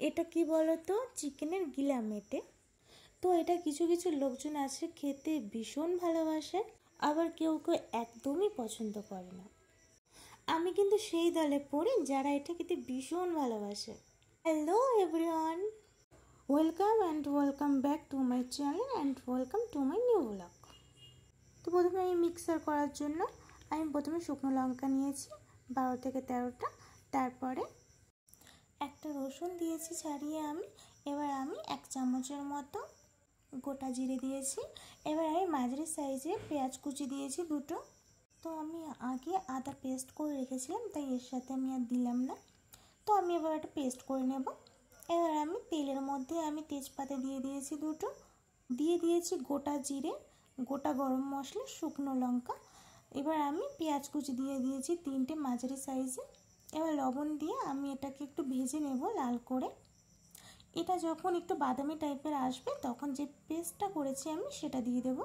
এটা কি বলতো, চিকেনের গিলা মেটে। তো এটা কিছু কিছু লোকজন আছে খেতে ভীষণ ভালোবাসে, আবার কেউ কেউ একদমই পছন্দ করে না। আমি কিন্তু সেই দলে পড়ি যারা এটা খেতে ভীষণ ভালোবাসে। Hello everyone, welcome back to my channel and welcome to my new blog. তো প্রথমে আমি মিক্সার করার জন্য আমি প্রথমে শুকনো লঙ্কা নিয়েছি 12 থেকে 13টা, তারপরে একটা রসুন দিয়েছি ছাড়িয়ে আমি। এবার আমি 1 চামচের মতো গোটা জিরে দিয়েছি। এবার আমি মাঝারি সাইজে পেঁয়াজ কুচি দিয়েছি 2টো। তো আমি আগে আদা পেস্ট করে রেখেছিলাম, তাই এর সাথে আমি আর দিলাম না। তো আমি এবার একটা পেস্ট করে নেব। এবার আমি তেলের মধ্যে আমি তেজপাতা দিয়ে দিয়েছি 2টো, দিয়ে দিয়েছি গোটা জিরে, গোটা গরম মশলা, শুকনো লঙ্কা। এবার আমি পেঁয়াজ কুচি দিয়ে দিয়েছি 3টে মাঝারি সাইজে। এবার লবণ দিয়ে আমি এটাকে একটু ভেজে নেব লাল করে। এটা যখন একটু বাদামি টাইপের আসবে তখন যে পেস্টটা করেছি আমি সেটা দিয়ে দেব।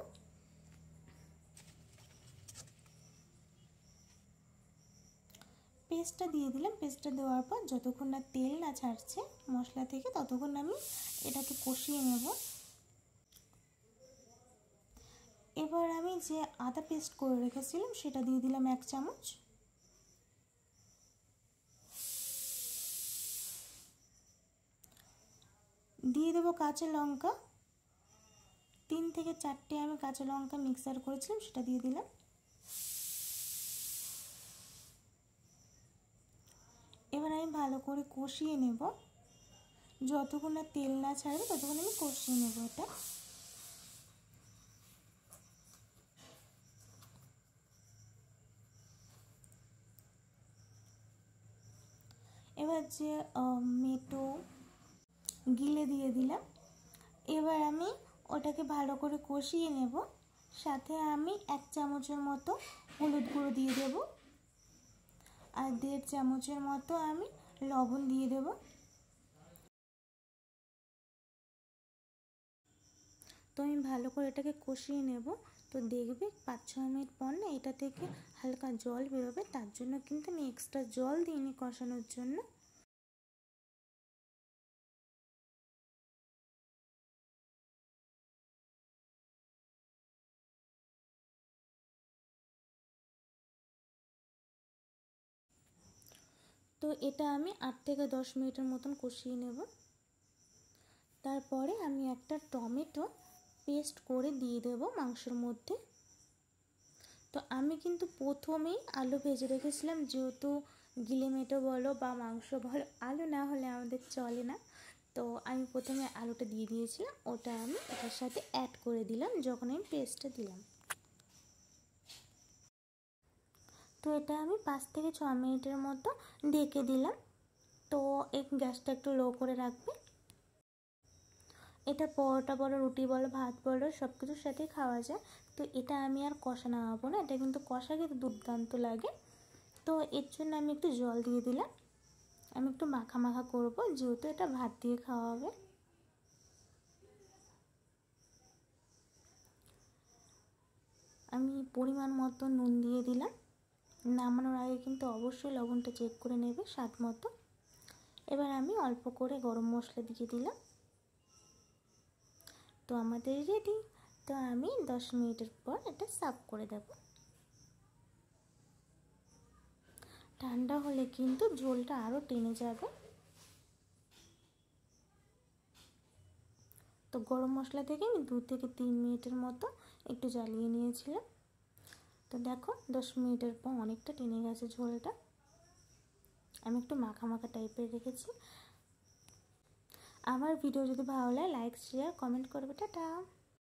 পেস্টটা দিয়ে দিলাম। পেস্টটা দেওয়ার পর যতক্ষণ না তেল না ছাড়ছে মশলা থেকে ততক্ষণ আমি এটাকে কষিয়ে নেব। এবার আমি যে আদা পেস্ট করে রেখেছিলাম সেটা দিয়ে দিলাম 1 চামচ। দিয়ে দেবো কাঁচা লঙ্কা, 3 থেকে 4টে আমি কাঁচা লঙ্কা মিক্সার করেছিলাম সেটা দিয়ে দিলাম। এবার আমি ভালো করে কষিয়ে নেব, যতক্ষণ না তেল না ছাড়বে ততক্ষণ আমি কষিয়ে নেব এটা। এবার যে মেটো গিলে দিয়ে দিলাম। এবার আমি ওটাকে ভালো করে কষিয়ে নেব। সাথে আমি 1 চামচের মতো হলুদ গুঁড়ো দিয়ে দেব, আর 1.5 চামচের মতো আমি লবণ দিয়ে দেব। তো আমি ভালো করে এটাকে কষিয়ে নেব। তো দেখবে 5-6 মিনিট পর না এটা থেকে হালকা জল বেরোবে, তার জন্য কিন্তু আমি এক্সট্রা জল দিইনি কষানোর জন্য। তো এটা আমি 8 থেকে 10 মিনিটের মতন কষিয়ে নেব। তারপরে আমি একটা টমেটো পেস্ট করে দিয়ে দেব মাংসের মধ্যে। তো আমি কিন্তু প্রথমেই আলু ভেজে রেখেছিলাম, যেহেতু গিলে মেটো বলো বা মাংস বলো আলু না হলে আমাদের চলে না। তো আমি প্রথমে আলুটা দিয়ে দিয়েছিলাম, ওটা আমি এটার সাথে অ্যাড করে দিলাম যখন আমি পেস্টটা দিলাম। তো এটা আমি 5 থেকে 6 মিনিটের মতো ঢেকে দিলাম। তো এই গ্যাসটা একটু লো করে রাখবে। এটা পরোটা বলো, রুটি বলো, ভাত বলো, সব কিছুর সাথেই খাওয়া যায়। তো এটা আমি আর কষা নামাবো না, এটা কিন্তু কষা খেতে দুর্দান্ত লাগে। তো এর জন্য আমি একটু জল দিয়ে দিলাম। আমি একটু মাখা মাখা করবো, যেহেতু এটা ভাত দিয়ে খাওয়া হবে। আমি পরিমাণ মতো নুন দিয়ে দিলাম। নামানোর আগে কিন্তু অবশ্যই লবণটা চেক করে নেবে স্বাদ মতো। এবার আমি অল্প করে গরম মশলা দিয়ে দিলাম। তো আমাদের রেডি। তো আমি 10 মিনিটের পর এটা সার্ভ করে দেব। ঠান্ডা হলে কিন্তু ঝোলটা আরও টেনে যাবে। তো গরম মশলা থেকে আমি 2 থেকে 3 মিনিটের মতো একটু জ্বালিয়ে নিয়েছিলাম। তো দেখো 10 মিনিটের পর অনেকটা টেনে গেছে ঝোলটা। আমি একটু মাখা মাখা টাইপের রেখেছি। আমার ভিডিও যদি ভালো লাগে লাইক, শেয়ার, কমেন্ট করবে। টাটা।